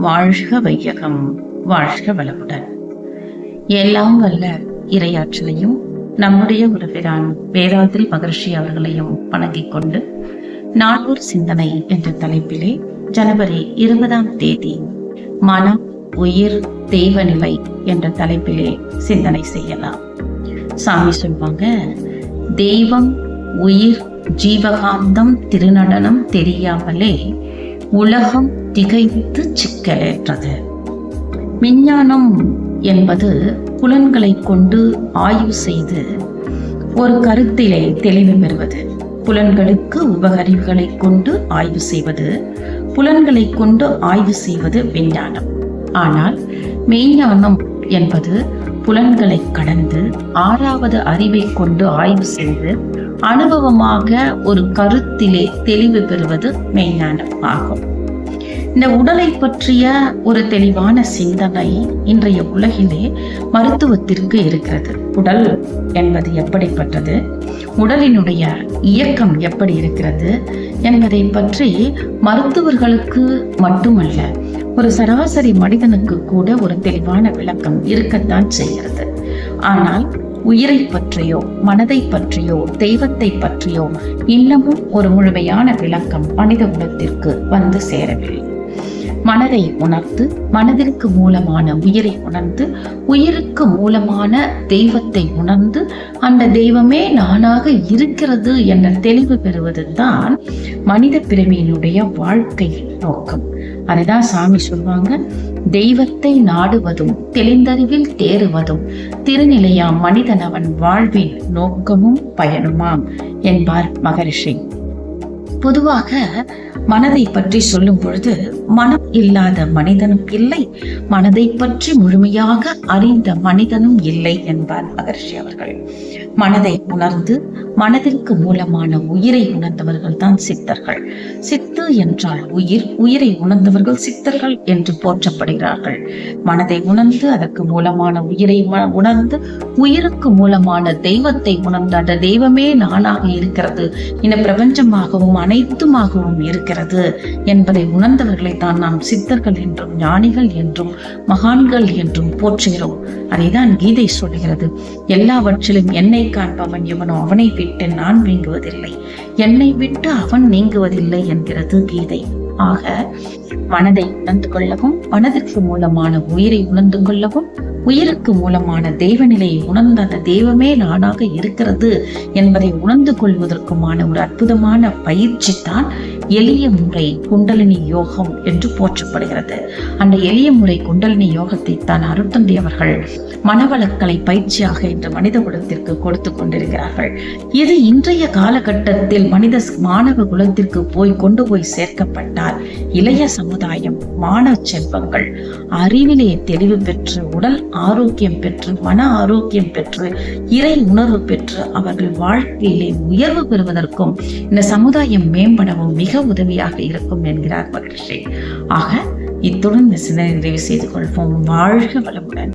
வாழ்க வையகம், வாழ்க வளமுடன். எல்லாம் வல்ல இறையாற்றலையும் நம்முடைய உறவிரான் வேதாத்ரி மகர்ஷி அவர்களையும் வணங்கிக் கொண்டு நாளொரு சிந்தனை என்ற தலைப்பிலே ஜனவரி 20 மனம், உயிர், தெய்வநிலை என்ற தலைப்பிலே சிந்தனை செய்யலாம். சாமி சொல்வாங்க, தெய்வம், உயிர், ஜீவகாந்தம் திருநடனம் தெரியாமலே உலகம் திகைத்து சிக்கலேற்றது. விஞ்ஞானம் என்பது புலன்களை கொண்டு ஆய்வு செய்து ஒரு கருத்திலே தெளிவு பெறுவது. புலன்களுக்கு உபகருவிகளை கொண்டு ஆய்வு செய்வது, புலன்களை கொண்டு ஆய்வு செய்வது விஞ்ஞானம். ஆனால் மெய்ஞானம் என்பது புலன்களை கடந்து 6வது அறிவை கொண்டு ஆய்வு செய்து அனுபவமாக ஒரு கருத்திலே தெளிவு பெறுவது மெய்ஞானம் ஆகும். இந்த உடலை பற்றிய ஒரு தெளிவான சிந்தனை இன்றைய உலகிலே மருத்துவத்திற்கு இருக்கிறது. உடல் என்பது எப்படிப்பட்டது, உடலினுடைய இயக்கம் எப்படி இருக்கிறது என்பதை பற்றி மருத்துவர்களுக்கு மட்டுமல்ல, ஒரு சராசரி மனிதனுக்கு கூட ஒரு தெளிவான விளக்கம் இருக்கத்தான் செய்கிறது. ஆனால் உயிரை பற்றியோ மனதை பற்றியோ தெய்வத்தை பற்றியோ இன்னமும் ஒரு முழுமையான விளக்கம் மனித குலத்திற்கு வந்து சேரவில்லை. மனதை உணர்ந்து மனதிற்கு மூலமான உயிரை உணர்ந்து உயிருக்கு மூலமான தெய்வத்தை உணர்ந்து அந்த தெய்வமே நானாக இருக்கிறது என்ற தெளிவு பெறுவது தான் மனித பிறவியினுடைய வாழ்க்கை நோக்கம். அதுதான் சாமி சொல்வாங்க, தெய்வத்தை நாடுவதும் தெளிந்தறிவில் தேறுவதும் திருநிலையாம் மனிதன் அவன் வாழ்வின் நோக்கமும் பயனுமாம் என்பார் மகரிஷி. பொதுவாக மனதை பற்றி சொல்லும் பொழுது மனம் இல்லாத மனிதனும் இல்லை, மனதை பற்றி முழுமையாக அறிந்த மனிதனும் இல்லை என்பார் மகரிஷி அவர்கள். மனதை உணர்ந்து மனதிற்கு மூலமான உயிரை உணர்ந்தவர்கள் தான் சித்தர்கள். சித்து என்றால் உயிர், உயிரை உணர்ந்தவர்கள் சித்தர்கள் என்று போற்றப்படுகிறார்கள். மனதை உணர்ந்து அதற்கு மூலமான உயிரை உணர்ந்து உயிருக்கு மூலமான தெய்வத்தை உணர்ந்து அந்த தெய்வமே நானாக இருக்கிறது, இந்த பிரபஞ்சமாகவும் அனைத்துமாகவும் இருக்கிறது என்பதை உணர்ந்தவர்களை தான் நாம் சித்தர்கள் என்றும் ஞானிகள் என்றும் மகான்கள் என்றும் போற்றுகிறோம். அதைதான் கீதை சொல்கிறது, எல்லாவற்றிலும் என்னை காண்பவன் எவனோ அவனை விட்டு நான் நீங்குவதில்லை, என்னை விட்டு அவன் நீங்குவதில்லை என்கிறது கீதை. ஆக மனதை உணர்ந்து கொள்ளவும் மனதிற்கு மூலமான உயிரை உணர்ந்து கொள்ளவும் உயிருக்கு மூலமான தெய்வநிலையை உணர்ந்த அந்த தெய்வமே நானாக இருக்கிறது என்பதை உணர்ந்து கொள்வதற்குமான ஒரு அற்புதமான பயிற்சி தான் எளிய முறை குண்டலினி யோகம் என்று போற்றப்படுகிறது. அந்த எளிய முறை குண்டலினி யோகத்தை தான் அருட்தந்தை அவர்கள் மனவளக்கலை பயிற்சியாக இன்று மனித குலத்திற்கு கொடுத்து கொண்டிருக்கிறார்கள். இது இன்றைய காலகட்டத்தில் மாணவ குலத்திற்கு கொண்டு போய் சேர்க்கப்பட்டால் இளைய சமுதாயம், மாணவ செல்வங்கள் அறிவிலே தெளிவு பெற்று உடல் ஆரோக்கியம் பெற்று மன ஆரோக்கியம் பெற்று இறை உணர்வு பெற்று அவர்கள் வாழ்க்கையிலே உயர்வு பெறுவதற்கும் இந்த சமுதாயம் மேம்படவும் மிக உதவியாக இருக்கும் என்கிறார் மகரிஷி. ஆக இத்துடன் இந்த சிந்தனை நிறைவு செய்து கொள்வோம். வாழ்க வளமுடன்.